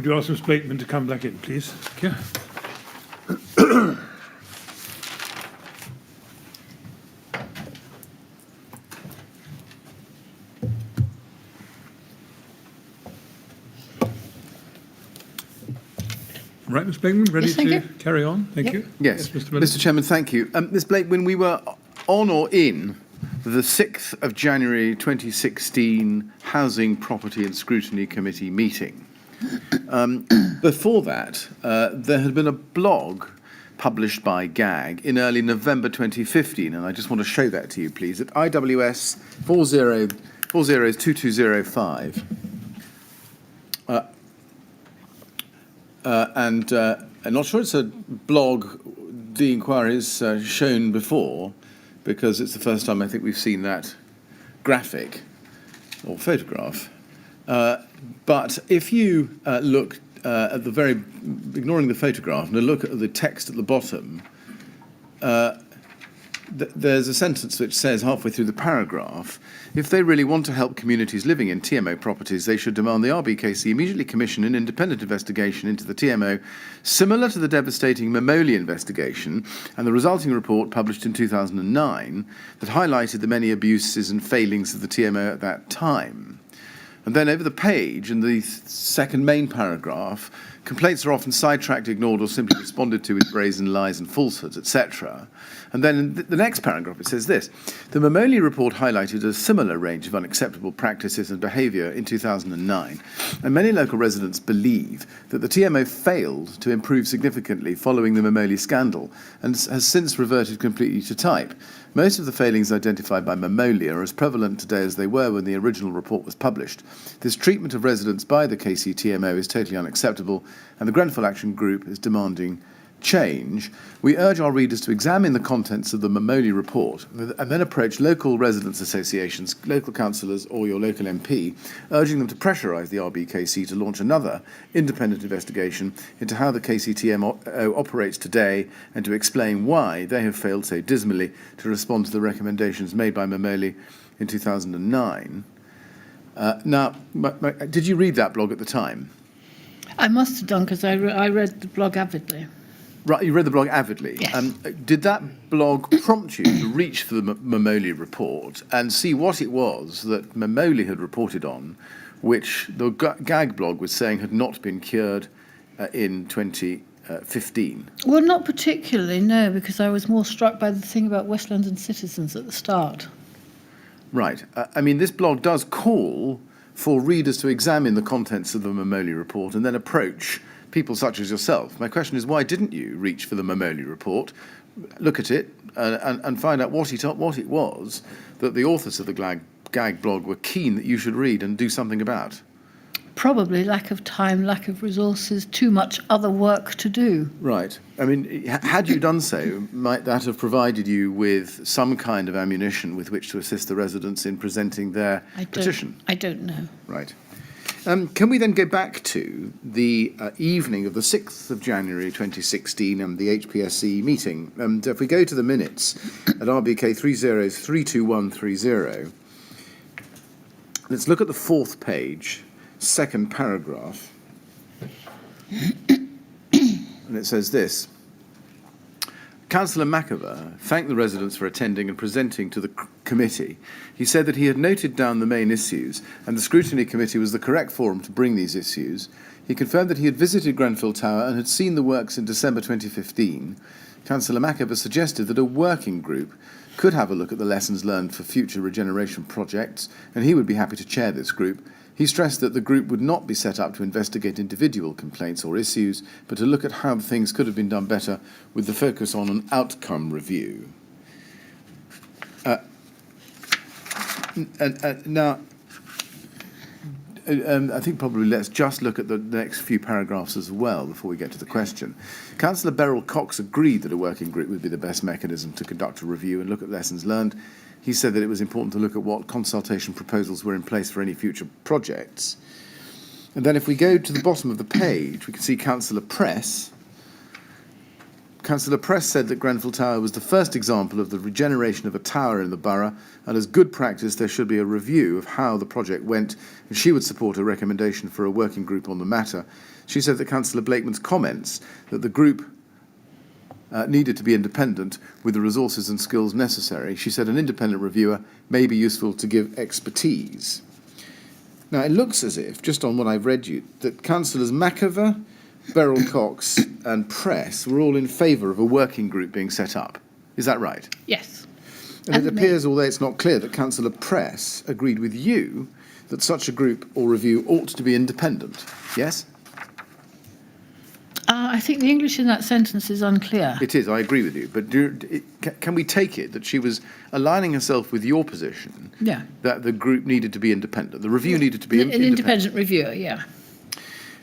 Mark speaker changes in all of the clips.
Speaker 1: Could you ask Ms. Blakeman to come back in, please? Thank you. Right, Ms. Blakeman, ready to carry on? Thank you.
Speaker 2: Yes,
Speaker 1: Mr. Miller.
Speaker 2: Mr. Chairman, thank you. Ms. Blakeman, we were on or in the 6th of January 2016 Housing, Property and Scrutiny Committee meeting. Before that, there had been a blog published by GAG in early November 2015, and I just want to show that to you, please, at IWS 402205. And I'm not sure it's a blog the inquiry has shown before, because it's the first time I think we've seen that graphic or photograph. But if you look at the very, ignoring the photograph, and a look at the text at the bottom, there's a sentence which says halfway through the paragraph, if they really want to help communities living in TMO properties, they should demand the RBKC immediately commission an independent investigation into the TMO, similar to the devastating Mamoli investigation and the resulting report published in 2009 that highlighted the many abuses and failings of the TMO at that time. And then over the page, in the second main paragraph, complaints are often sidetracked, ignored, or simply responded to with brazen lies and falsehoods, etc. And then in the next paragraph, it says this. The Mamoli report highlighted a similar range of unacceptable practices and behaviour in 2009, and many local residents believe that the TMO failed to improve significantly following the Mamoli scandal and has since reverted completely to type. Most of the failings identified by Mamoli are as prevalent today as they were when the original report was published. This treatment of residents by the KCTMO is totally unacceptable, and the Grenfell Action Group is demanding change. We urge our readers to examine the contents of the Mamoli report and then approach local residents' associations, local councillors or your local MP, urging them to pressurise the RBKC to launch another independent investigation into how the KCTMO operates today and to explain why they have failed so dismally to respond to the recommendations made by Mamoli in 2009. Now, did you read that blog at the time?
Speaker 3: I must have done, because I read the blog avidly.
Speaker 2: Right, you read the blog avidly.
Speaker 3: Yes.
Speaker 2: Did that blog prompt you to reach for the Mamoli report and see what it was that Mamoli had reported on, which the GAG blog was saying had not been cured in 2015?
Speaker 3: Well, not particularly, no, because I was more struck by the thing about West London citizens at the start.
Speaker 2: Right. I mean, this blog does call for readers to examine the contents of the Mamoli report and then approach people such as yourself. My question is, why didn't you reach for the Mamoli report, look at it, and find out what it was that the authors of the GAG blog were keen that you should read and do something about?
Speaker 3: Probably lack of time, lack of resources, too much other work to do.
Speaker 2: Right. I mean, had you done so, might that have provided you with some kind of ammunition with which to assist the residents in presenting their petition?
Speaker 3: I don't know.
Speaker 2: Right. Can we then go back to the evening of the 6th of January 2016 and the HPSC meeting? And if we go to the minutes at RBK 30322130, let's look at the fourth page, second paragraph. And it says this. Councillor McAver thanked the residents for attending and presenting to the committee. He said that he had noted down the main issues and the scrutiny committee was the correct forum to bring these issues. He confirmed that he had visited Grenfell Tower and had seen the works in December 2015. Councillor McAver suggested that a working group could have a look at the lessons learned for future regeneration projects, and he would be happy to chair this group. He stressed that the group would not be set up to investigate individual complaints or issues, but to look at how things could have been done better with the focus on an outcome review. Now, I think probably let's just look at the next few paragraphs as well before we get to the question. Councillor Beryl Cox agreed that a working group would be the best mechanism to conduct a review and look at lessons learned. He said that it was important to look at what consultation proposals were in place for any future projects. And then if we go to the bottom of the page, we can see Councillor Councillor Press said that Grenfell Tower was the first example of the regeneration of a tower in the borough, and as good practice there should be a review of how the project went, and she would support a recommendation for a working group on the matter. She said that Councillor Blakeman's comments that the group needed to be independent with the resources and skills necessary. She said an independent reviewer may be useful to give expertise. Now, it looks as if, just on what I've read you, that Councillors McIver, Beryl Cox and Press were all in favour of a working group being set up. Is that right?
Speaker 3: Yes.
Speaker 2: And it appears, although it's not clear, that Councillor Press agreed with you that such a group or review ought to be independent. Yes?
Speaker 3: I think the English in that sentence is unclear.
Speaker 2: It is, I agree with you. But can we take it that she was aligning herself with your position,
Speaker 3: Yeah.
Speaker 2: that the group needed to be independent, the review needed to be
Speaker 3: An independent reviewer, yeah.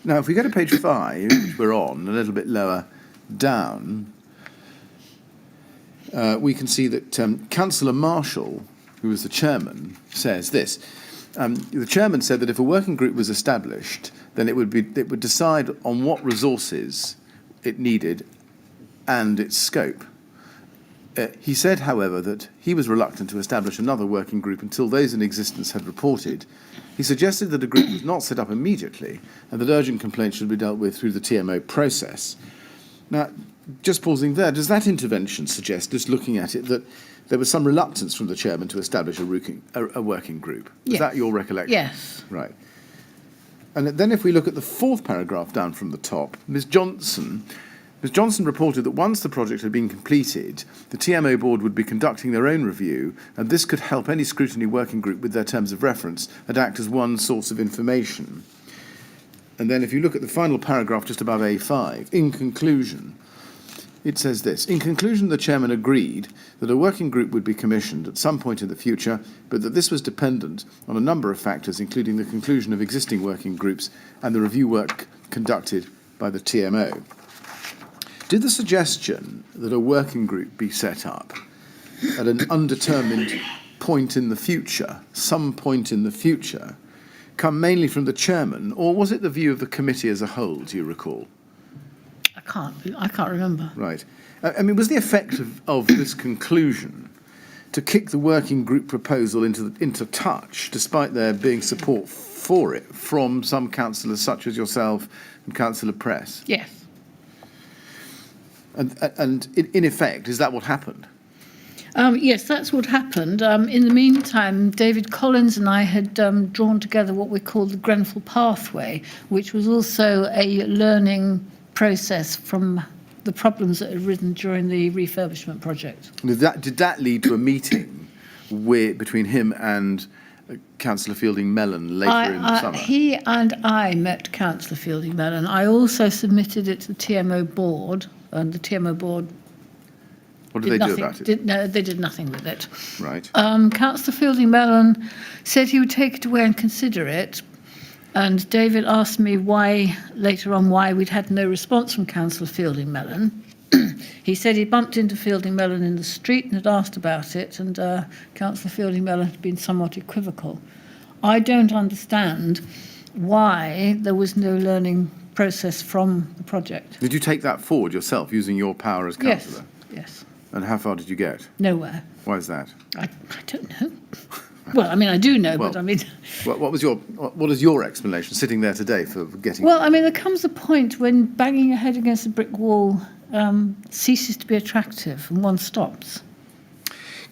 Speaker 2: Now, if we go to page 5, which we're on, a little bit lower down, we can see that Councillor Marshall, who was the chairman, says this. The chairman said that if a working group was established, then it would decide on what resources it needed and its scope. He said, however, that he was reluctant to establish another working group until those in existence had reported. He suggested that a group was not set up immediately and that urgent complaints should be dealt with through the TMO process. Now, just pausing there, does that intervention suggest, just looking at it, that there was some reluctance from the chairman to establish a working group? Is
Speaker 3: Yes.
Speaker 2: that your recollection?
Speaker 3: Yes.
Speaker 2: Right. And then if we look at the 4th paragraph down from the top, Ms Johnson reported that once the project had been completed, the TMO board would be conducting their own review, and this could help any scrutiny working group with their terms of reference and act as one source of information. And then if you look at the final paragraph just above A5, in conclusion, it says this. In conclusion, the chairman agreed that a working group would be commissioned at some point in the future, but that this was dependent on a number of factors, including the conclusion of existing working groups and the review work conducted by the TMO. Did the suggestion that a working group be set up at an undetermined point in the future, some point in the future, come mainly from the chairman, or was it the view of the committee as a whole, do you recall?
Speaker 3: I can't remember.
Speaker 2: Right. I mean, was the effect of this conclusion to kick the working group proposal into touch, despite there being support for it from some councillors such as yourself and Councillor Press?
Speaker 3: Yes.
Speaker 2: And in effect, is that what happened?
Speaker 3: Yes, that's what happened. In the meantime, David Collins and I had drawn together what we called the Grenfell Pathway, which was also a learning process from the problems that had arisen during the refurbishment project.
Speaker 2: Did that lead to a meeting between him and Councillor Fielding Mellon later in the summer?
Speaker 3: He and I met Councillor Fielding Mellon. I also submitted it to the TMO board, and the TMO board
Speaker 2: What did they do about it?
Speaker 3: No, they did nothing with it.
Speaker 2: Right.
Speaker 3: Councillor Fielding Mellon said he would take it away and consider it. And David asked me later on why we'd had no response from Councillor Fielding Mellon. He said he bumped into Fielding Mellon in the street and had asked about it, and Councillor Fielding Mellon had been somewhat equivocal. I don't understand why there was no learning process from the project.
Speaker 2: Did you take that forward yourself, using your power as councillor?
Speaker 3: Yes.
Speaker 2: And how far did you get?
Speaker 3: Nowhere.
Speaker 2: Why is that?
Speaker 3: I don't know. Well, I mean, I do know,
Speaker 2: Well,
Speaker 3: but I mean...
Speaker 2: What is your explanation, sitting there today, for getting...
Speaker 3: Well, I mean, there comes a point when banging your head against a brick wall ceases to be attractive and one stops.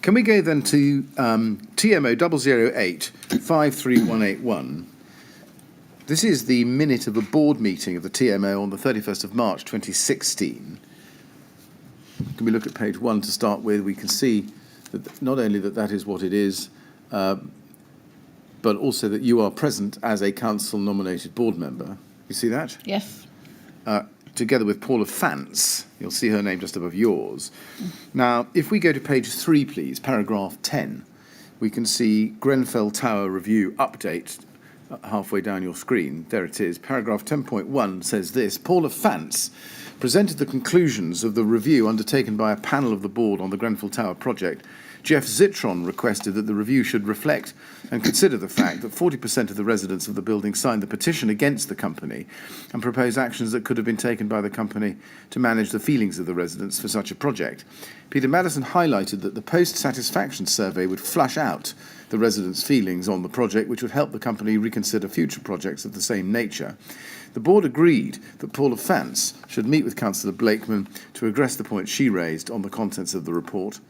Speaker 2: Can we go then to TMO 008 53181? This is the minute of a board meeting of the TMO on the 31st of March 2016. Can we look at page 1 to start with? We can see that not only that is what it is, but also that you are present as a council-nominated board member. You see that?
Speaker 3: Yes.
Speaker 2: Together with Paula Fance. You'll see her name just above yours. Now, if we go to page 3, please, paragraph 10, we can see Grenfell Tower Review Update halfway down your screen. There it is. Paragraph 10.1 says this. Paula Fance presented the conclusions of the review undertaken by a panel of the board on the Grenfell Tower project Jeff Zitron requested that the review should reflect and consider the fact that 40% of the residents of the building signed the petition against the company and propose actions that could have been taken by the company to manage the feelings of the residents for such a project. Peter Madison highlighted that the post-satisfaction survey would flush out the residents' feelings on the project, which would help the company reconsider future projects of the same nature. The board agreed that Paula Fance should meet with Councillor Blakeman to address the points she raised on the contents of the report.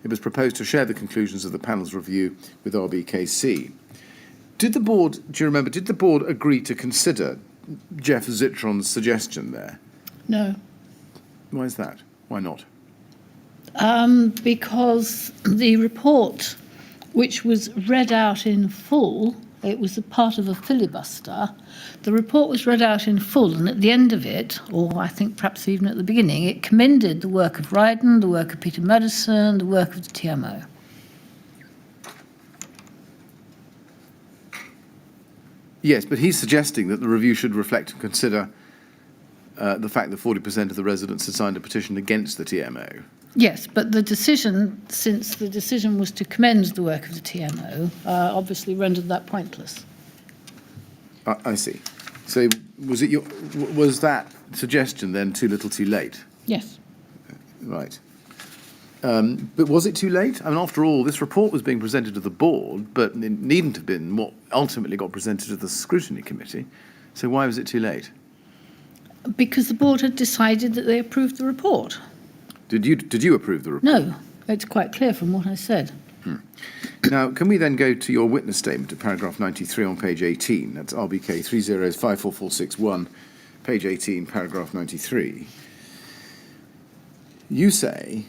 Speaker 2: It was proposed to share the conclusions of the panel's review with RBKC. Did the board agree to consider Jeff Zitron's suggestion there?
Speaker 3: No.
Speaker 2: Why is that? Why not?
Speaker 3: Because the report, which was read out in full, it was a part of a filibuster. The report was read out in full, and at the end of it, or I think perhaps even at the beginning, it commended the work of Ryden, the work of Peter Madison, the work of the TMO.
Speaker 2: Yes, but he's suggesting that the review should reflect and consider the fact that 40% of the residents had signed a petition against the TMO.
Speaker 3: Yes, but the decision, since the decision was to commend the work of the TMO, obviously rendered that pointless.
Speaker 2: I see. So was that suggestion then too little too late?
Speaker 3: Yes.
Speaker 2: Right. But was it too late? I mean, after all, this report was being presented to the board, but it needn't have been what ultimately got presented to the scrutiny committee. So why was it too late?
Speaker 3: Because the board had decided that they approved the report.
Speaker 2: Did you approve the report?
Speaker 3: No, it's quite clear from what I said.
Speaker 2: Now, can we then go to your witness statement at paragraph 93 on page 18? That's RBK 3054461, page 18, paragraph 93. You say,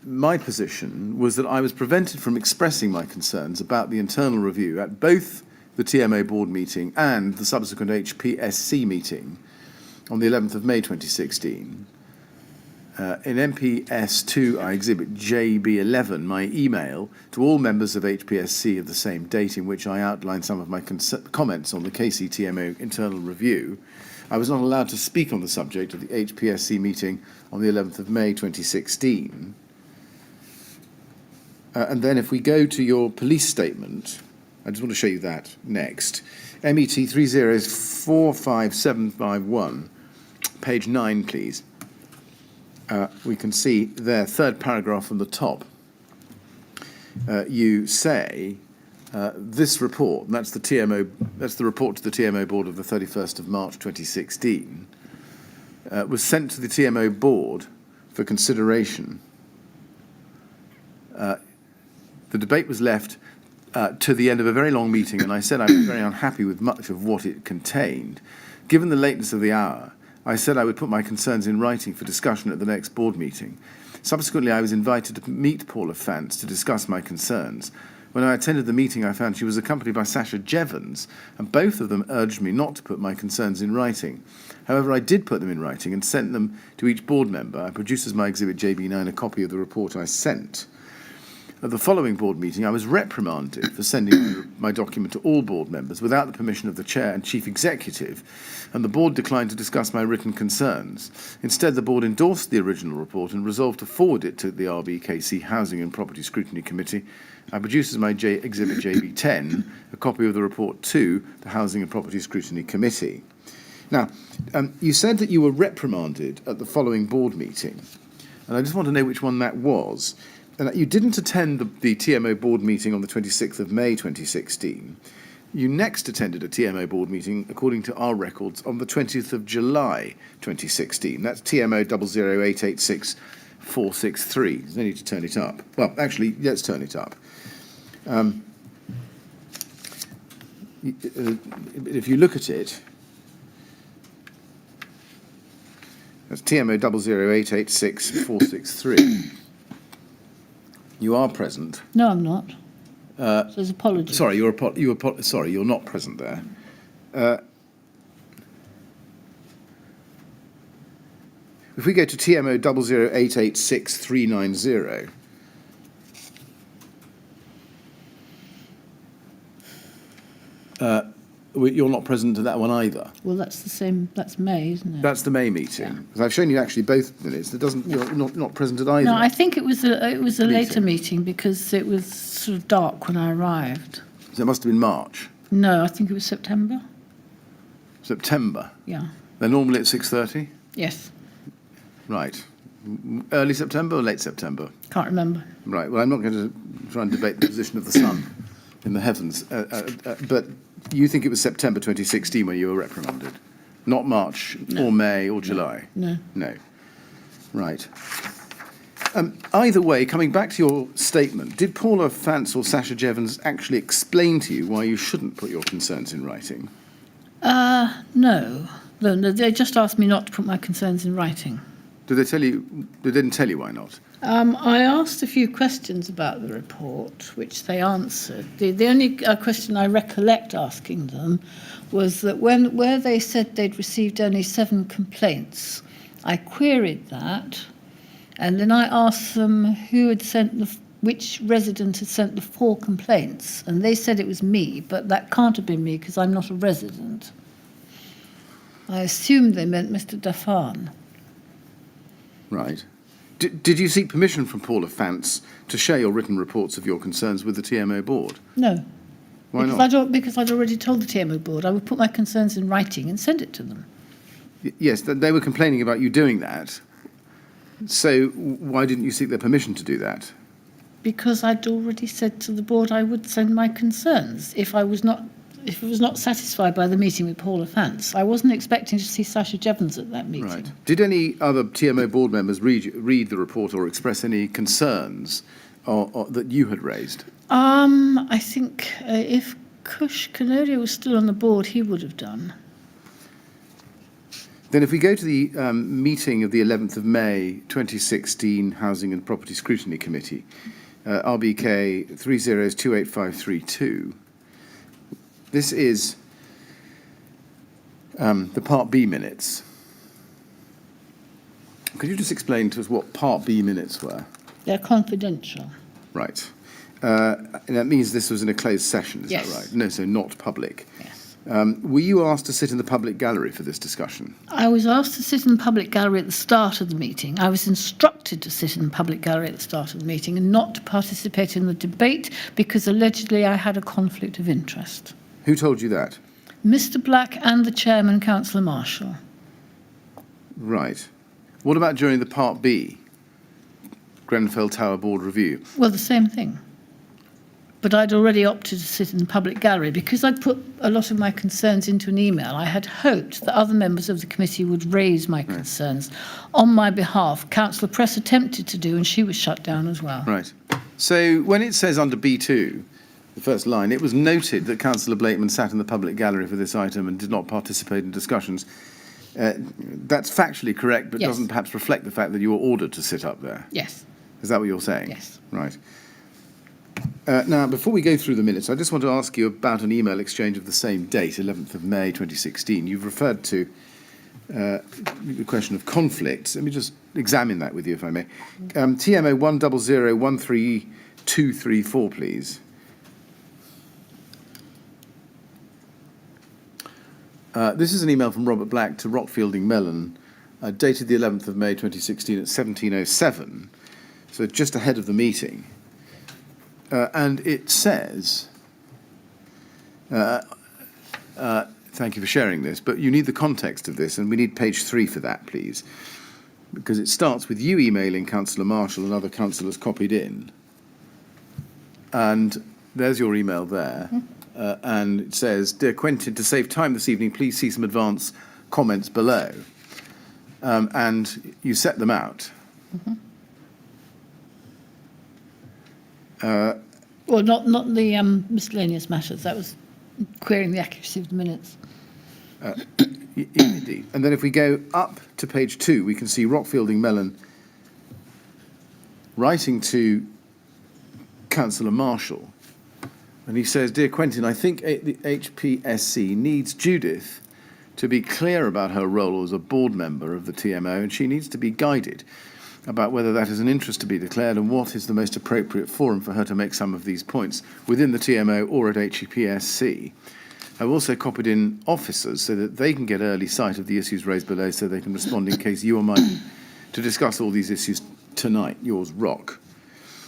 Speaker 2: my position was that I was prevented from expressing my concerns about the internal review at both the TMO board meeting and the subsequent HPSC meeting on the 11th of May 2016. In MPS2, I exhibit JB11, my email to all members of HPSC of the same date, in which I outlined some of my comments on the KCTMO internal review. I was not allowed to speak on the subject of the HPSC meeting on the 11th of May 2016. And then if we go to your police statement, I just want to show you that next. MET 3045751, page 9, please. We can see there, third paragraph from the top. You say this report, and that's the TMO, that's the report to the TMO board of the 31st of March 2016, was sent to the TMO board for consideration. The debate was left to the end of a very long meeting, and I said I was very unhappy with much of what it contained. Given the lateness of the hour, I said I would put my concerns in writing for discussion at the next board meeting. Subsequently, I was invited to meet Paula Fance to discuss my concerns. When I attended the meeting, I found she was accompanied by Sasha Jevons, and both of them urged me not to put my concerns in writing. However, I did put them in writing and sent them to each board member. I produced as my exhibit JB9 a copy of the report I sent. At the following board meeting, I was reprimanded for sending my document to all board members without the permission of the chair and chief executive, and the board declined to discuss my written concerns. Instead, the board endorsed the original report and resolved to forward it to the RBKC Housing and Property Scrutiny Committee. I produced as my exhibit JB10 a copy of the report to the Housing and Property Scrutiny Committee. Now, you said that you were reprimanded at the following board meeting, and I just want to know which one that was. And you didn't attend the TMO board meeting on the 26th of May 2016. You next attended a TMO board meeting, according to our records, on the 20th of July 2016. That's TMO 00886-463. There's no need to turn it up. Well, actually, let's turn it up. If you look at it, that's TMO 00886-463. You are present.
Speaker 3: No, I'm not. So there's apologies.
Speaker 2: Sorry, you're not present there. If we go to TMO 00886-390, You're not present at that one either.
Speaker 3: Well, that's the same. That's May, isn't it?
Speaker 2: That's the May meeting.
Speaker 3: Yeah.
Speaker 2: Because I've shown you actually both minutes. You're not present at either.
Speaker 3: No, I think it was a later meeting because it was sort of dark when I arrived.
Speaker 2: So it must have been March.
Speaker 3: No, I think it was September.
Speaker 2: September.
Speaker 3: Yeah.
Speaker 2: They're normally at 6:30.
Speaker 3: Yes.
Speaker 2: Right. Early September or late September?
Speaker 3: Can't remember.
Speaker 2: Right. Well, I'm not going to try and debate the position of the sun in the heavens, but you think it was September 2016 when you were reprimanded, not March or May or July?
Speaker 3: No.
Speaker 2: No. Right. Either way, coming back to your statement, did Paula Fance or Sasha Jevons actually explain to you why you shouldn't put your concerns in writing?
Speaker 3: No. No, they just asked me not to put my concerns in writing.
Speaker 2: Did they tell you? They didn't tell you why not?
Speaker 3: I asked a few questions about the report, which they answered. The only question I recollect asking them was that where they said they'd received only 7 complaints, I queried that, and then I asked them who had which resident had sent the 4 complaints, and they said it was me, but that can't have been me because I'm not a resident. I assumed they meant Mr. Daffan.
Speaker 2: Right. Did you seek permission from Paula Fance to share your written reports of your concerns with the TMO board?
Speaker 3: No.
Speaker 2: Why not?
Speaker 3: Because I'd already told the TMO board I would put my concerns in writing and send it to them.
Speaker 2: Yes, they were complaining about you doing that. So why didn't you seek their permission to do that?
Speaker 3: Because I'd already said to the board I would send my concerns if I was not satisfied by the meeting with Paula Fance. I wasn't expecting to see Sasha Jevons at that meeting.
Speaker 2: Right. Did any other TMO board members read the report or express any concerns or that you had raised?
Speaker 3: I think if Kush Kanodia was still on the board, he would have done.
Speaker 2: Then if we go to the meeting of the 11th of May 2016 Housing and Property Scrutiny Committee, RBK 3028532, this is the Part B minutes. Could you just explain to us what Part B minutes were?
Speaker 3: They're confidential.
Speaker 2: Right. And that means this was in a closed session, is
Speaker 3: Yes.
Speaker 2: that right? No, so not public.
Speaker 3: Yes.
Speaker 2: Were you asked to sit in the public gallery for this discussion?
Speaker 3: I was asked to sit in the public gallery at the start of the meeting. I was instructed to sit in the public gallery at the start of the meeting and not to participate in the debate because allegedly I had a conflict of interest.
Speaker 2: Who told you that?
Speaker 3: Mr. Black and the chairman, Councillor Marshall.
Speaker 2: Right. What about during the Part B, Grenfell Tower Board review?
Speaker 3: Well, the same thing. But I'd already opted to sit in the public gallery. Because I'd put a lot of my concerns into an email, I had hoped that other members of the committee would raise my concerns on my behalf. Councillor Press attempted to do, and she was shut down as well.
Speaker 2: Right. So when it says under B2, the first line, it was noted that Councillor Blakeman sat in the public gallery for this item and did not participate in discussions. That's factually correct, but
Speaker 3: Yes.
Speaker 2: doesn't perhaps reflect the fact that you were ordered to sit up there.
Speaker 3: Yes.
Speaker 2: Is that what you're saying?
Speaker 3: Yes.
Speaker 2: Right. Now, before we go through the minutes, I just want to ask you about an email exchange of the same date, 11th of May 2016. You've referred to the question of conflicts. Let me just examine that with you, if I may. TMO 100132234, please. This is an email from Robert Black to Rockfielding Mellon, dated the 11th of May 2016 at 17:07, so just ahead of the meeting. And it says, thank you for sharing this, but you need the context of this, and we need page 3 for that, please, because it starts with you emailing Councillor Marshall and other councillors copied in. And there's your email there. And it says, "Dear Quentin, to save time this evening, please see some advance comments below." And you set them out.
Speaker 3: Well, not the miscellaneous matters. That was querying the accuracy of the minutes.
Speaker 2: Indeed. And then if we go up to page 2, we can see Rockfielding Mellon writing to Councillor Marshall. And he says, "Dear Quentin, I think the HPSC needs Judith to be clear about her role as a board member of the TMO, and she needs to be guided about whether that is an interest to be declared and what is the most appropriate forum for her to make some of these points within the TMO or at HPSC. I've also copied in officers so that they can get early sight of the issues raised below so they can respond in case you or mine to discuss all these issues tonight. Yours, Rock.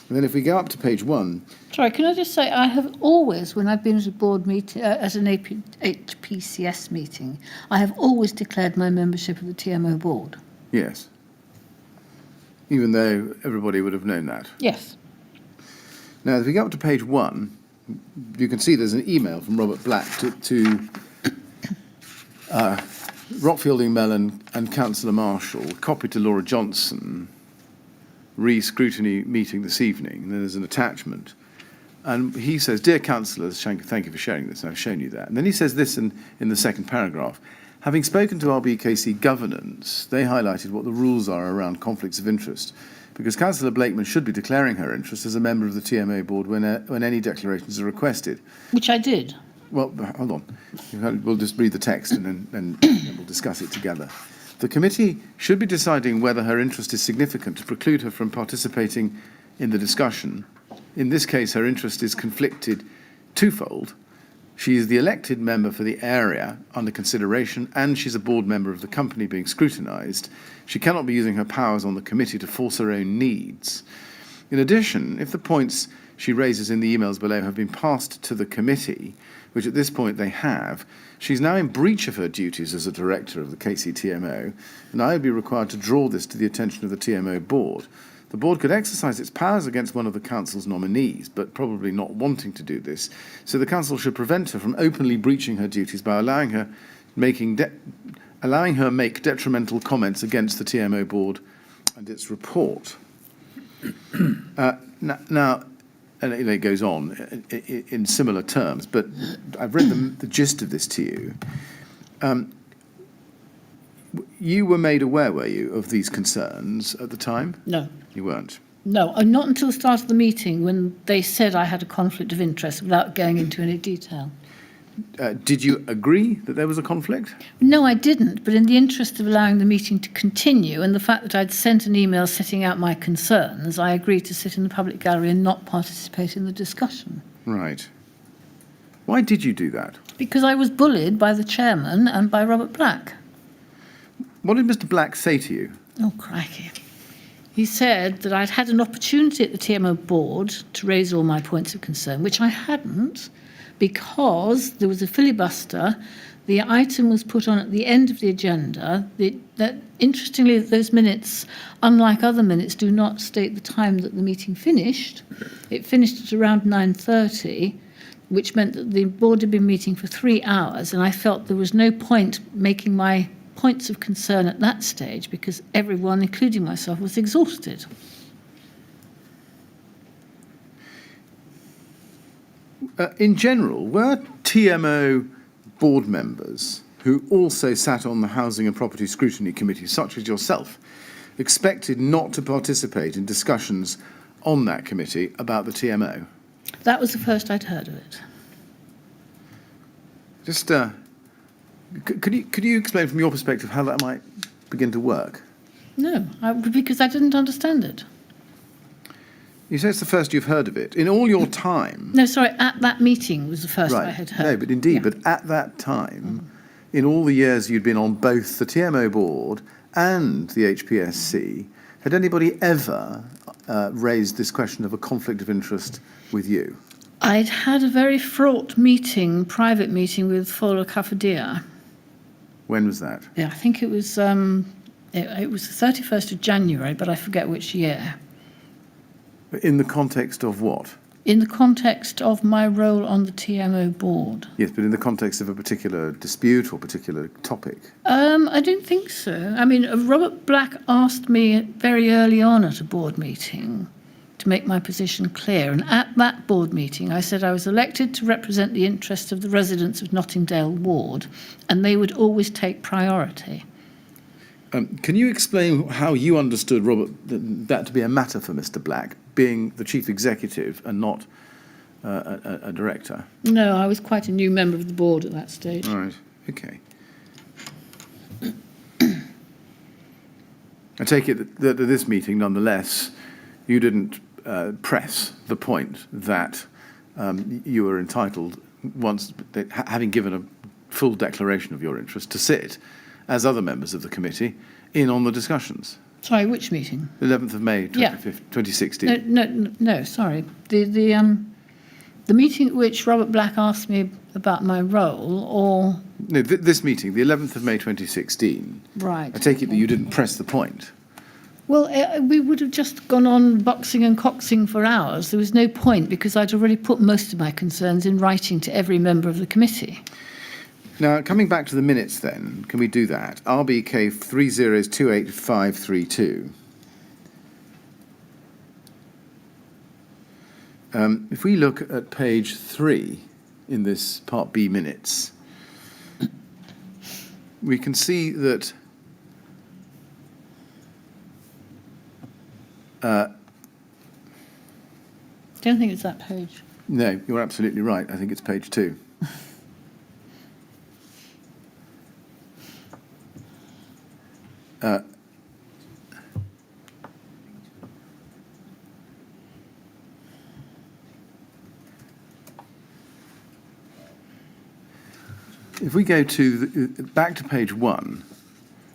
Speaker 2: And then if we go up to page 1...
Speaker 3: Sorry, can I just say, I have always, when I've been at a board meeting, at an HPCS meeting, I have always declared my membership of the TMO board.
Speaker 2: Yes. Even though everybody would have known that.
Speaker 3: Yes.
Speaker 2: Now, if we go up to page 1, you can see there's an email from Robert Black to Rockfielding Mellon and Councillor Marshall, copied to Laura Johnson, re-scrutiny meeting this evening. And then there's an attachment. And he says, "Dear councillors, thank you for sharing this. I've shown you that." And then he says this in the second paragraph. "Having spoken to RBKC governance, they highlighted what the rules are around conflicts of interest, because Councillor Blakeman should be declaring her interest as a member of the TMA board when any declarations are requested."
Speaker 3: Which I did.
Speaker 2: Well, hold on. We'll just read the text and then we'll discuss it together. "The committee should be deciding whether her interest is significant to preclude her from participating in the discussion. In this case, her interest is conflicted twofold. She is the elected member for the area under consideration, and she's a board member of the company being scrutinised. She cannot be using her powers on the committee to force her own needs. In addition, if the points she raises in the emails below have been passed to the committee, which at this point they have, she's now in breach of her duties as a director of the KCTMO, and I would be required to draw this to the attention of the TMO board. The board could exercise its powers against one of the council's nominees, but probably not wanting to do this, so the council should prevent her from openly breaching her duties by allowing her make detrimental comments against the TMO board and its report." Now, and it goes on in similar terms, but I've read the gist of this to you. You were made aware, were you, of these concerns at the time?
Speaker 3: No.
Speaker 2: You weren't?
Speaker 3: No, and not until the start of the meeting when they said I had a conflict of interest without going into any detail.
Speaker 2: Did you agree that there was a conflict?
Speaker 3: No, I didn't, but in the interest of allowing the meeting to continue and the fact that I'd sent an email setting out my concerns, I agreed to sit in the public gallery and not participate in the discussion.
Speaker 2: Right. Why did you do that?
Speaker 3: Because I was bullied by the chairman and by Robert Black.
Speaker 2: What did Mr. Black say to you?
Speaker 3: Oh, crikey. He said that I'd had an opportunity at the TMO board to raise all my points of concern, which I hadn't, because there was a filibuster. The item was put on at the end of the agenda. Interestingly, those minutes, unlike other minutes, do not state the time that the meeting finished. It finished at around 9:30, which meant that the board had been meeting for 3 hours, and I felt there was no point making my points of concern at that stage because everyone, including myself, was exhausted.
Speaker 2: In general, were TMO board members who also sat on the Housing and Property Scrutiny Committee, such as yourself, expected not to participate in discussions on that committee about the TMO?
Speaker 3: That was the first I'd heard of it.
Speaker 2: Just, could you explain from your perspective how that might begin to work?
Speaker 3: No, because I didn't understand it.
Speaker 2: You say it's the first you've heard of it. In all your time...
Speaker 3: No, sorry, at that meeting was the first
Speaker 2: right.
Speaker 3: I had heard.
Speaker 2: No, but indeed,
Speaker 3: Yeah.
Speaker 2: but at that time, in all the years you'd been on both the TMO board and the HPSC, had anybody ever raised this question of a conflict of interest with you?
Speaker 3: I'd had a very fraught meeting, private meeting with Fola Kafadia.
Speaker 2: When was that?
Speaker 3: Yeah, I think it was the 31st of January, but I forget which year.
Speaker 2: In the context of what?
Speaker 3: In the context of my role on the TMO board.
Speaker 2: Yes, but in the context of a particular dispute or particular topic?
Speaker 3: I don't think so. I mean, Robert Black asked me very early on at a board meeting to make my position clear. And at that board meeting, I said I was elected to represent the interests of the residents of Nottingdale Ward, and they would always take priority.
Speaker 2: Can you explain how you understood, Robert, that to be a matter for Mr. Black, being the chief executive and not a director?
Speaker 3: No, I was quite a new member of the board at that stage.
Speaker 2: All right, okay. I take it that at this meeting, nonetheless, you didn't press the point that you were entitled having given a full declaration of your interest, to sit, as other members of the committee, in on the discussions.
Speaker 3: Sorry, which meeting?
Speaker 2: 11th of May,
Speaker 3: Yeah.
Speaker 2: 2016.
Speaker 3: No, sorry. The meeting at which Robert Black asked me about my role, or...
Speaker 2: No, this meeting, the 11th of May 2016.
Speaker 3: Right.
Speaker 2: I take it that you didn't press the point.
Speaker 3: Well, we would have just gone on boxing and coxing for hours. There was no point because I'd already put most of my concerns in writing to every member of the committee.
Speaker 2: Now, coming back to the minutes then, can we do that? RBK 30285532. If we look at page 3 in this Part B minutes, we can see that
Speaker 3: Don't think it's that page.
Speaker 2: no, you're absolutely right. I think it's page 2. If we go to back to page 1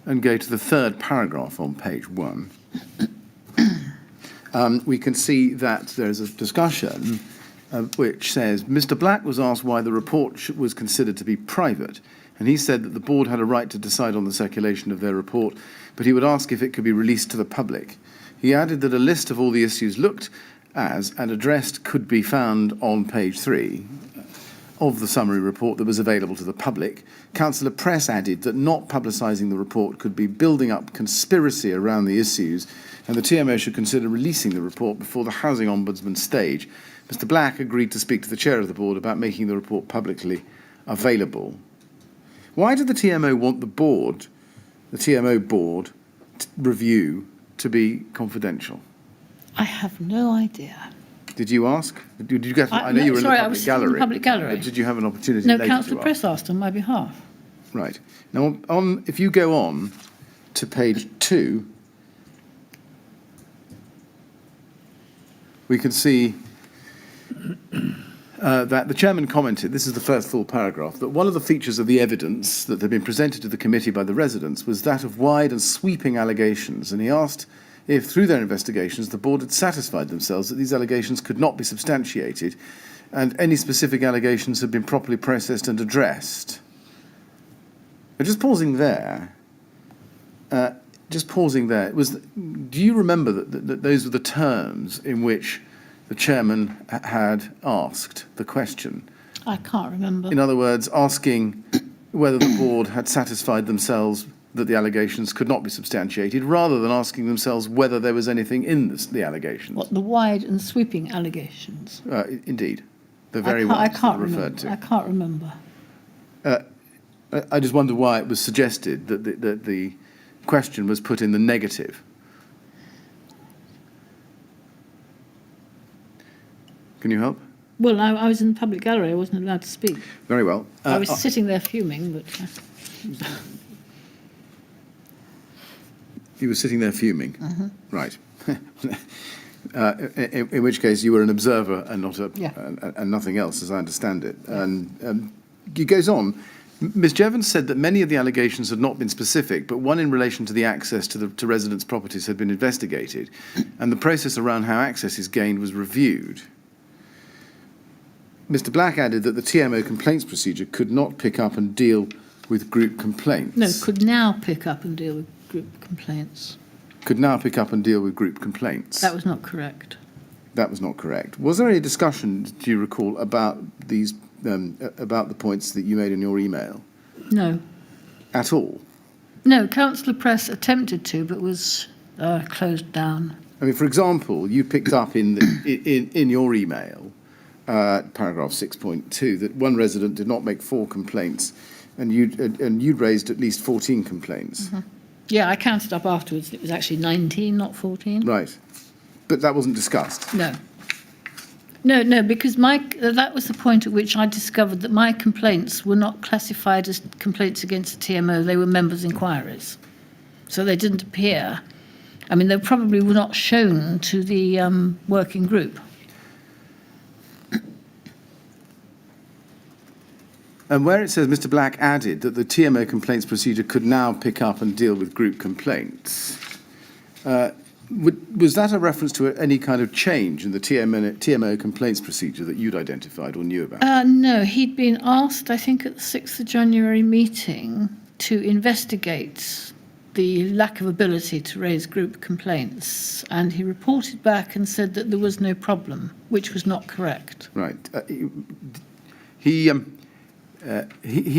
Speaker 2: and go to the third paragraph on page 1, we can see that there's a discussion which says, Mr. Black was asked why the report was considered to be private, and he said that the board had a right to decide on the circulation of their report, but he would ask if it could be released to the public. He added that a list of all the issues looked as and addressed could be found on page 3 of the summary report that was available to the public. Councillor Press added that not publicising the report could be building up conspiracy around the issues, and the TMO should consider releasing the report before the Housing Ombudsman stage. Mr. Black agreed to speak to the chair of the board about making the report publicly available. Why did the TMO want the TMO board review to be confidential?
Speaker 3: I have no idea.
Speaker 2: Did you ask? Did you get? I know you were
Speaker 3: sorry,
Speaker 2: in the
Speaker 3: I was
Speaker 2: public
Speaker 3: in the
Speaker 2: gallery.
Speaker 3: public gallery.
Speaker 2: But did you have an opportunity?
Speaker 3: No,
Speaker 2: later
Speaker 3: Councillor
Speaker 2: to
Speaker 3: Press
Speaker 2: ask?
Speaker 3: asked on my behalf.
Speaker 2: Right. Now, if you go on to page 2, we can see that the chairman commented, this is the first full paragraph, that one of the features of the evidence that had been presented to the committee by the residents was that of wide and sweeping allegations, and he asked if, through their investigations, the board had satisfied themselves that these allegations could not be substantiated and any specific allegations had been properly processed and addressed. Now, just pausing there, do you remember that those were the terms in which the chairman had asked the question?
Speaker 3: I can't remember.
Speaker 2: In other words, asking whether the board had satisfied themselves that the allegations could not be substantiated, rather than asking themselves whether there was anything in the allegations.
Speaker 3: What, the wide and sweeping allegations?
Speaker 2: Indeed. The very ones that are referred to.
Speaker 3: I can't remember.
Speaker 2: I just wonder why it was suggested that the question was put in the negative. Can you help?
Speaker 3: Well, I was in the public gallery. I wasn't allowed to speak.
Speaker 2: Very well.
Speaker 3: I was sitting there fuming, but...
Speaker 2: You were sitting there fuming? Right. In which case you were an observer and not and nothing else, as I understand it. Yeah. And it goes on. Ms. Jevons said that many of the allegations had not been specific, but one in relation to the access to residents' properties had been investigated, and the process around how access is gained was reviewed. Mr. Black added that the TMO complaints procedure could not pick up and deal with group complaints.
Speaker 3: No, could now pick up and deal with group complaints.
Speaker 2: Could now pick up and deal with group complaints.
Speaker 3: That was not correct.
Speaker 2: That was not correct. Was there any discussion, do you recall, about these, about the points that you made in your email?
Speaker 3: No.
Speaker 2: At all?
Speaker 3: No, Councillor Press attempted to, but was closed down.
Speaker 2: I mean, for example, you picked up in your email, paragraph 6.2, that one resident did not make 4 complaints, and you'd raised at least 14 complaints.
Speaker 3: Mm-hmm. Yeah, I counted up afterwards. It was actually 19, not 14.
Speaker 2: Right. But that wasn't discussed?
Speaker 3: No. No, because that was the point at which I discovered that my complaints were not classified as complaints against the TMO. They were members' inquiries. So they didn't appear. I mean, they probably were not shown to the working group.
Speaker 2: And where it says Mr. Black added that the TMO complaints procedure could now pick up and deal with group complaints, was that a reference to any kind of change in the TMO complaints procedure that you'd identified or knew about?
Speaker 3: No, he'd been asked, I think, at the 6th of January meeting to investigate the lack of ability to raise group complaints, and he reported back and said that there was no problem, which was not correct.
Speaker 2: Right. He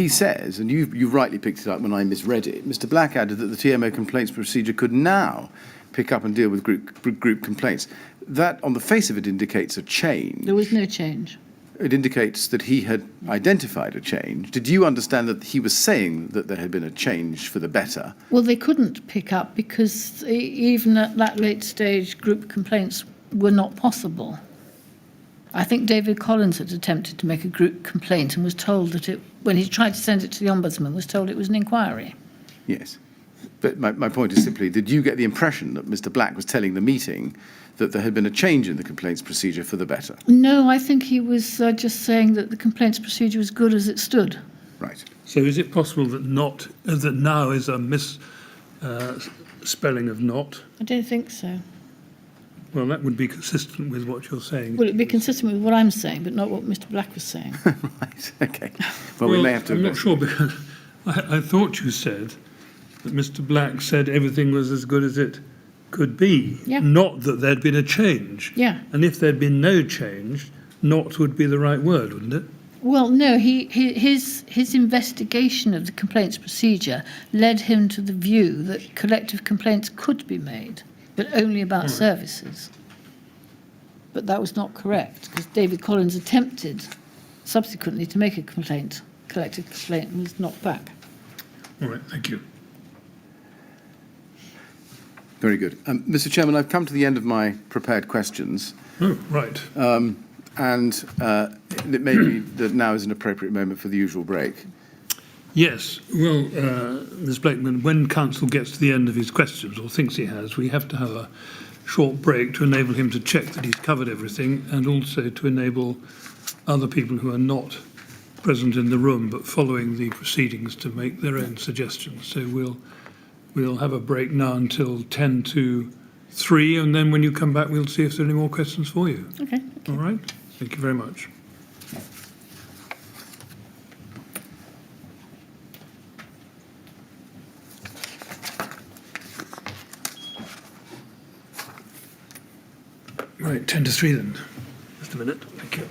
Speaker 2: says, and you rightly picked it up when I misread it, Mr. Black added that the TMO complaints procedure could now pick up and deal with group complaints. That, on the face of it, indicates a change.
Speaker 3: There was no change.
Speaker 2: It indicates that he had identified a change. Did you understand that he was saying that there had been a change for the better?
Speaker 3: Well, they couldn't pick up because even at that late stage, group complaints were not possible. I think David Collins had attempted to make a group complaint and was told that when he tried to send it to the Ombudsman, was told it was an inquiry.
Speaker 2: Yes. But my point is simply, did you get the impression that Mr. Black was telling the meeting that there had been a change in the complaints procedure for the better?
Speaker 3: No, I think he was just saying that the complaints procedure was good as it stood.
Speaker 2: Right.
Speaker 1: So is it possible that that now is a spelling of not?
Speaker 3: I don't think so.
Speaker 1: Well, that would be consistent with what you're saying.
Speaker 3: Well, it'd be consistent with what I'm saying, but not what Mr. Black was saying.
Speaker 2: Right, okay. Well, we may have to...
Speaker 1: I'm not sure, because I thought you said that Mr. Black said everything was as good as it could be,
Speaker 3: Yeah.
Speaker 1: not that there'd been a change.
Speaker 3: Yeah.
Speaker 1: And if there'd been no change, not would be the right word, wouldn't it?
Speaker 3: Well, no, his investigation of the complaints procedure led him to the view that collective complaints could be made, but only about services. But that was not correct, because David Collins attempted subsequently to make a collective complaint, and was knocked back.
Speaker 1: All right, thank you.
Speaker 2: Very good. Mr. Chairman, I've come to the end of my prepared questions.
Speaker 1: Oh, right.
Speaker 2: And it may be that now is an appropriate moment for the usual break.
Speaker 1: Yes, well, Ms. Blakeman, when Council gets to the end of his questions, or thinks he has, we have to have a short break to enable him to check that he's covered everything, and also to enable other people who are not present in the room but following the proceedings to make their own suggestions. So we'll have a break now until 10 to 3, and then when you come back, we'll see if there are any more questions for you.
Speaker 3: Okay.
Speaker 1: All right? Thank you very much. Right, 10 to 3 then. Just a minute. Thank you.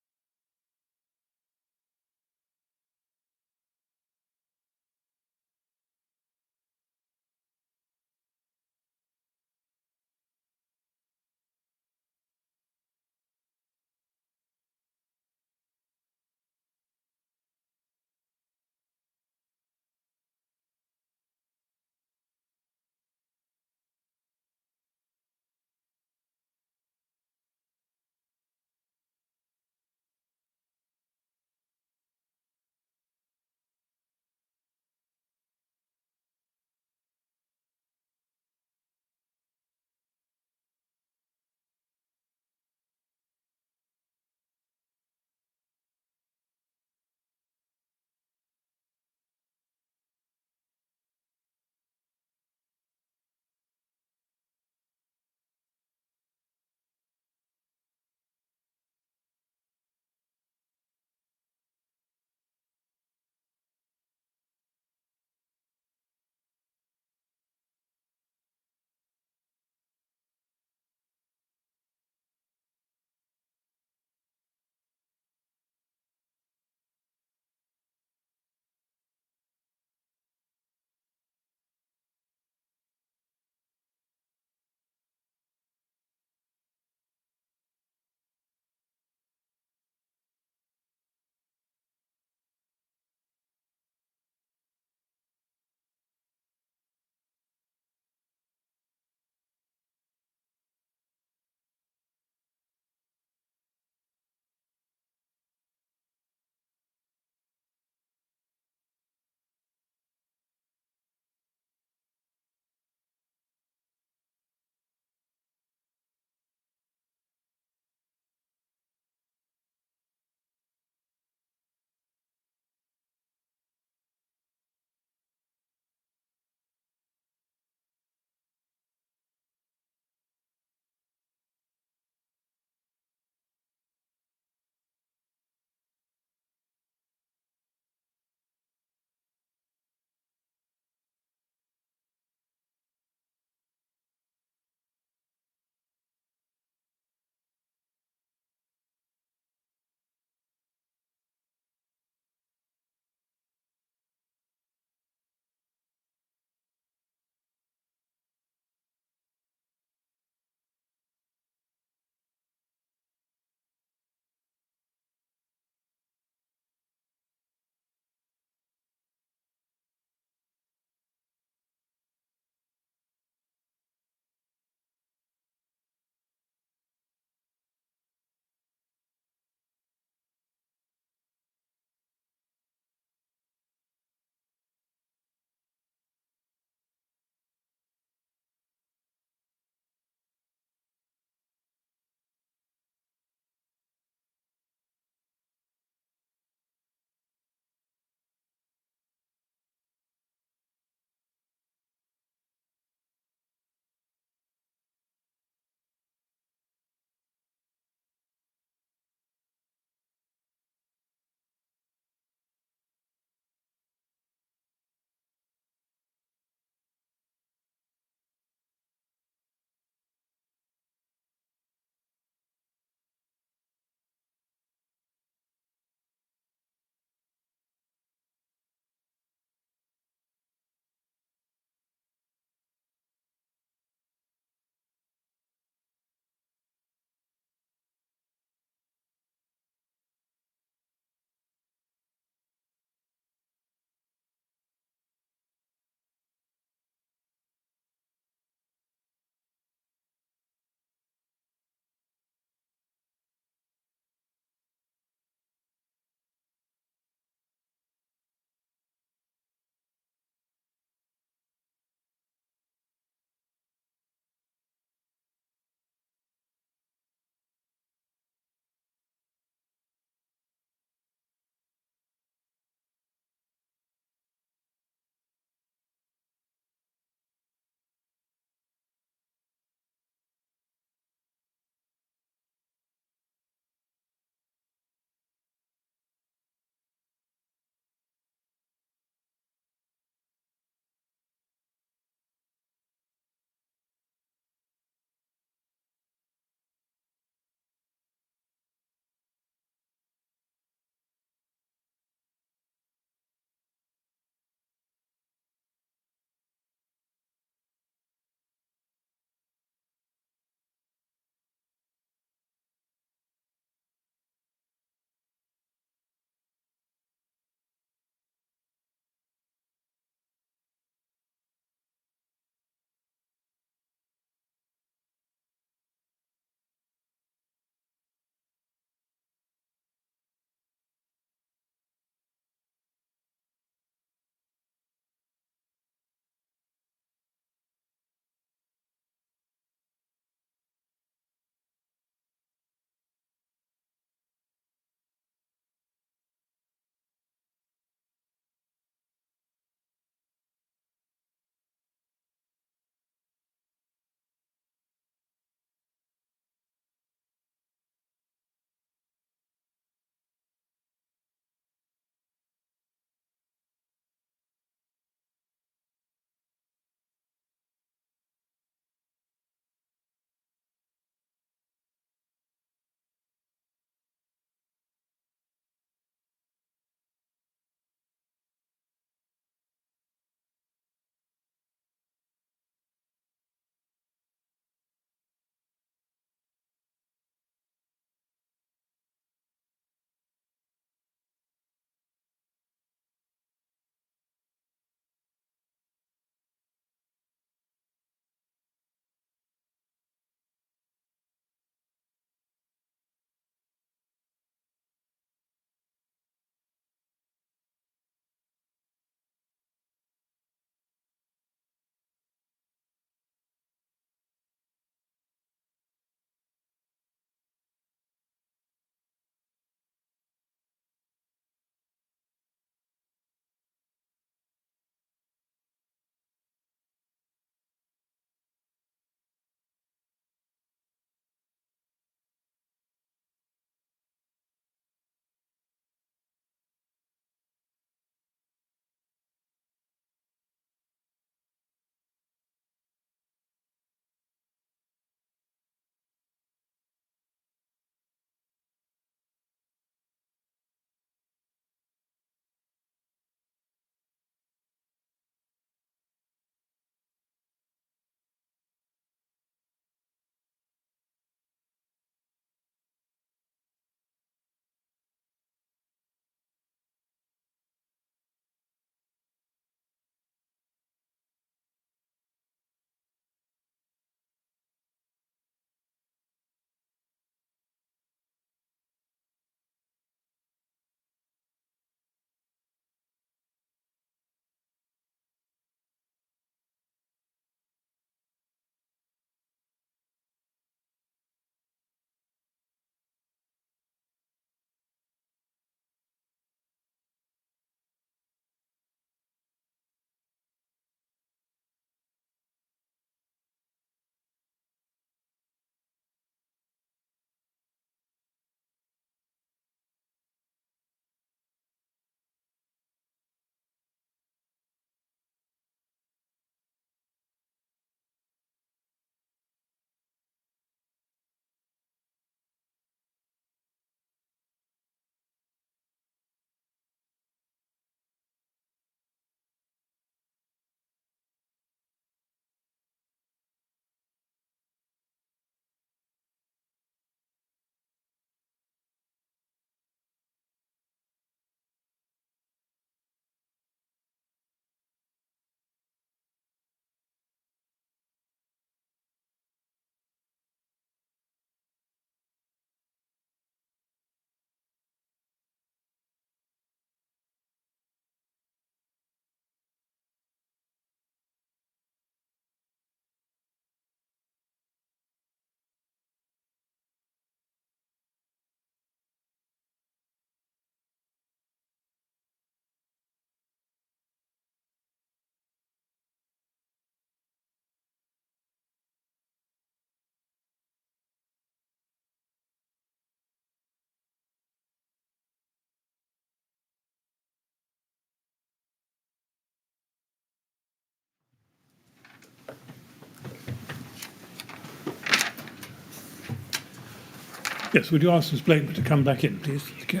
Speaker 1: Yes, would you ask Ms Blakeman to come back in, please? Thank you.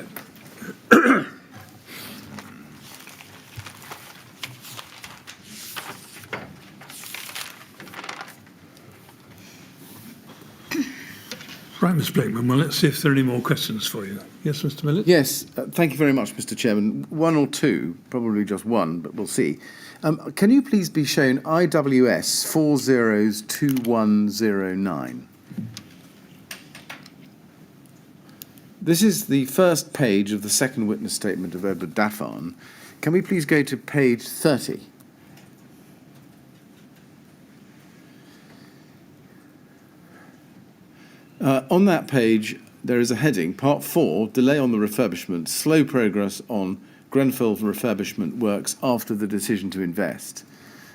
Speaker 1: Right, Ms Blakeman, well, let's see if there are any more questions for you. Yes, Mr Millett?
Speaker 2: Yes, thank you very much, Mr. Chairman. One or two, probably just one, but we'll see. Can you please be shown IWS 402109? This is the first page of the second witness statement of Edward Daffan. Can we please go to page 30? On that page, there is a heading, Part 4, Delay on the Refurbishment, Slow Progress on Grenfell Refurbishment Works After the Decision to Invest.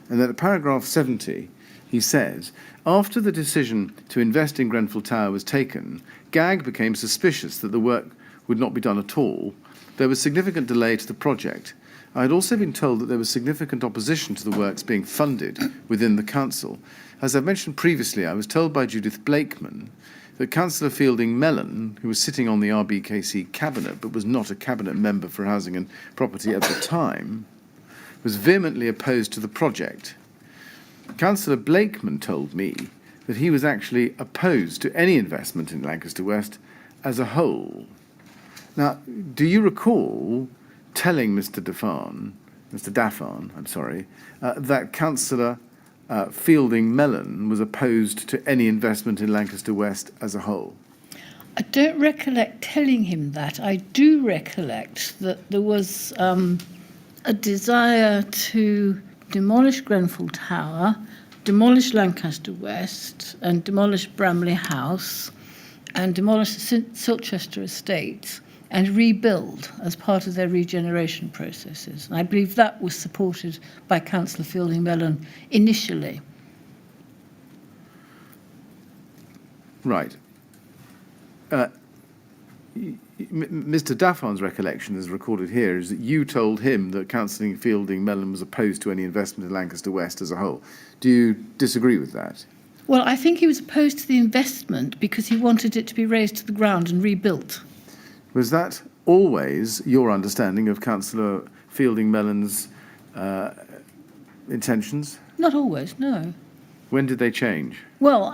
Speaker 2: And then at paragraph 70, he says, after the decision to invest in Grenfell Tower was taken, GAG became suspicious that the work would not be done at all. There was significant delay to the project. I had also been told that there was significant opposition to the works being funded within the council. As I've mentioned previously, I was told by Judith Blakeman that Councillor Fielding Mellon, who was sitting on the RBKC cabinet but was not a cabinet member for housing and property at the time, was vehemently opposed to the project. Councillor Blakeman told me that he was actually opposed to any investment in Lancaster West as a whole. Now, do you recall telling Mr. Daffan, that Councillor Fielding Mellon was opposed to any investment in Lancaster West as a whole?
Speaker 3: I don't recollect telling him that. I do recollect that there was a desire to demolish Grenfell Tower, demolish Lancaster West, and demolish Bramley House, and demolish the Silchester estate, and rebuild as part of their regeneration processes. And I believe that was supported by Councillor Fielding Mellon initially.
Speaker 2: Right. Mr. Daffan's recollection, as recorded here, is that you told him that Councillor Fielding Mellon was opposed to any investment in Lancaster West as a whole. Do you disagree with that?
Speaker 3: Well, I think he was opposed to the investment because he wanted it to be razed to the ground and rebuilt.
Speaker 2: Was that always your understanding of Councillor Fielding Mellon's intentions?
Speaker 3: Not always, no.
Speaker 2: When did they change?
Speaker 3: Well,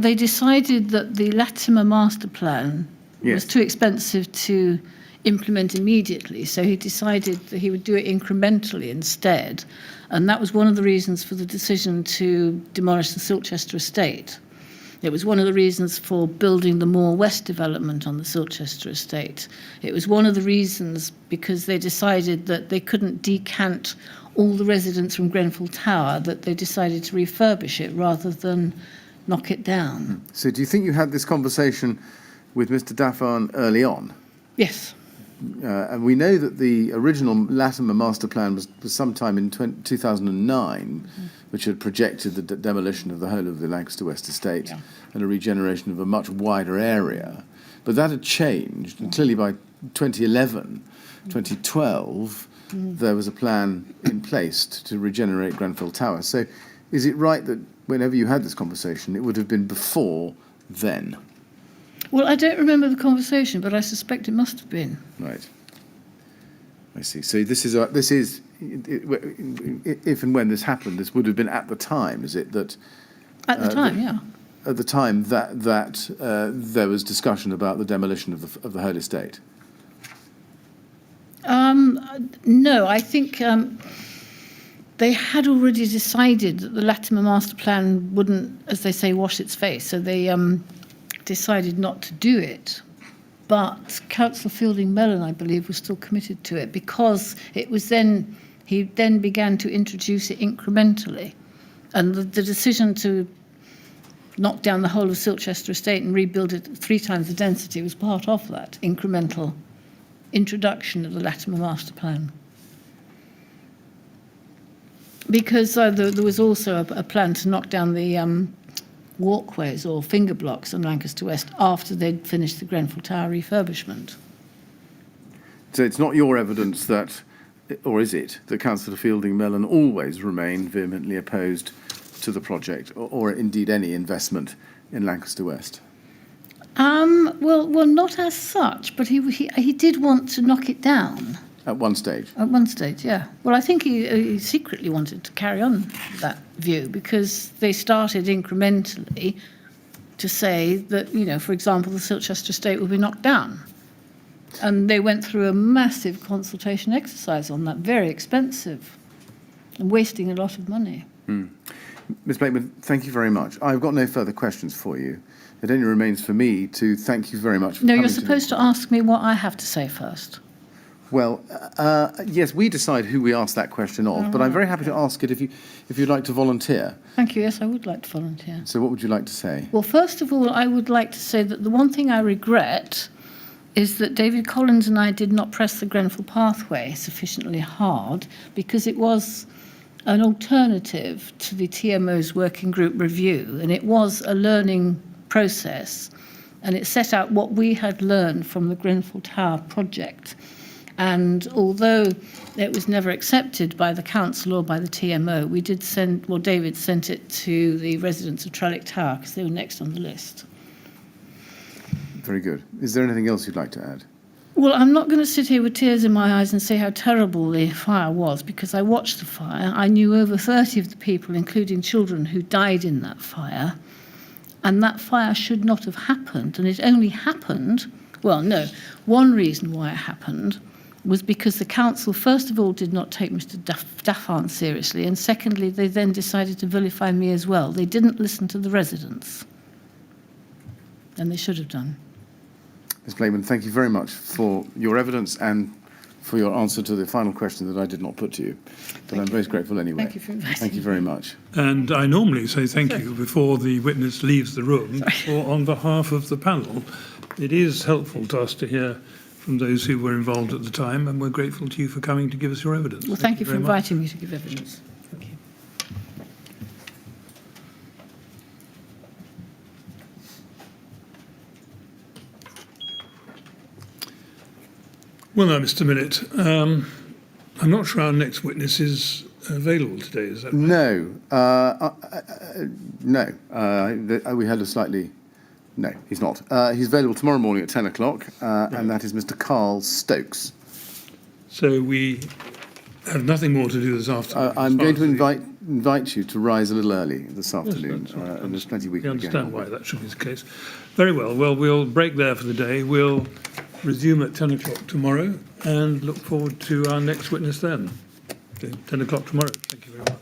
Speaker 3: they decided that the Latimer master plan was too expensive to implement immediately, so he decided that he would do it incrementally instead, and that was one of the reasons for the decision to demolish the Silchester estate. It was one of the reasons for building the Moor West development on the Silchester estate. It was one of the reasons because they decided that they couldn't decant all the residents from Grenfell Tower, that they decided to refurbish it rather than knock it down.
Speaker 2: So do you think you had this conversation with Mr. Daffan early on?
Speaker 3: Yes.
Speaker 2: And we know that the original Latimer master plan was sometime in 2009, which had projected the demolition of the whole of the Lancaster West estate and a regeneration of a much wider area. But that had changed, and clearly by 2011, 2012, there was a plan in place to regenerate Grenfell Tower. So is it right that whenever you had this conversation, it would have been before then?
Speaker 3: Well, I don't remember the conversation, but I suspect it must have been.
Speaker 2: Right. I see. So this is if and when this happened, this would have been at the time, is it? That
Speaker 3: at the time, yeah.
Speaker 2: At the time that there was discussion about the demolition of the whole estate.
Speaker 3: No, I think they had already decided that the Latimer master plan wouldn't, as they say, wash its face. So they decided not to do it. But Councillor Fielding Mellon, I believe, was still committed to it because it was then he then began to introduce it incrementally, and the decision to knock down the whole of Silchester estate and rebuild it 3 times the density was part of that incremental introduction of the Latimer master plan. Because there was also a plan to knock down the walkways or finger blocks on Lancaster West after they'd finished the Grenfell Tower refurbishment.
Speaker 2: So it's not your evidence that, or is it, that Councillor Fielding Mellon always remained vehemently opposed to the project, or indeed any investment in Lancaster West?
Speaker 3: Well, not as such, but he did want to knock it down.
Speaker 2: At one stage.
Speaker 3: At one stage, yeah. Well, I think he secretly wanted to carry on that view because they started incrementally to say that, you know, for example, the Silchester estate will be knocked down. And they went through a massive consultation exercise on that, very expensive and wasting a lot of money.
Speaker 2: Ms. Blakeman, thank you very much. I've got no further questions for you. It only remains for me to thank you very much for
Speaker 3: No,
Speaker 2: coming
Speaker 3: you're supposed to ask me what I have to say first.
Speaker 2: Well, yes, we decide who we ask that question of, but I'm very happy to ask it if you'd like to volunteer.
Speaker 3: Thank you. Yes, I would like to volunteer.
Speaker 2: So what would you like to say?
Speaker 3: Well, first of all, I would like to say that the one thing I regret is that David Collins and I did not press the Grenfell pathway sufficiently hard because it was an alternative to the TMO's working group review, and it was a learning process, and it set out what we had learned from the Grenfell Tower project. And although it was never accepted by the council or by the TMO, we did send, well, David sent it to the residents of Trellick Tower because they were next on the list.
Speaker 2: Very good. Is there anything else you'd like to add?
Speaker 3: Well, I'm not going to sit here with tears in my eyes and say how terrible the fire was because I watched the fire. I knew over 30 of the people, including children, who died in that fire. And that fire should not have happened. And it only happened, well, no, one reason why it happened was because the council, first of all, did not take Mr. Daffan seriously, and secondly, they then decided to vilify me as well. They didn't listen to the residents, and they should have done.
Speaker 2: Ms. Blakeman, thank you very much for your evidence and for your answer to the final question that I did not put to you. But I'm most grateful anyway.
Speaker 3: Thank you for inviting
Speaker 2: Thank you very much.
Speaker 1: And I normally say thank you before the witness leaves the room, or on behalf of the panel. It is helpful to us to hear from those who were involved at the time, and we're grateful to you for coming to give us your evidence.
Speaker 3: Well, thank you for
Speaker 1: very much.
Speaker 3: inviting me to give evidence. Thank you.
Speaker 1: Well, now, Mr. Millett, I'm not sure our next witness is available today, is that right?
Speaker 2: No. We had a slightly... No, he's not. He's available tomorrow morning at 10 o'clock, and that is Mr. Carl Stokes.
Speaker 1: So we have nothing more to do this afternoon.
Speaker 2: I'm going to invite you to rise a little early this afternoon, and there's plenty we can get on
Speaker 1: understand why
Speaker 2: with.
Speaker 1: that should be the case. Very well. Well, we'll break there for the day. We'll resume at 10 o'clock tomorrow and look forward to our next witness then. Okay, 10 o'clock tomorrow. Thank you very much.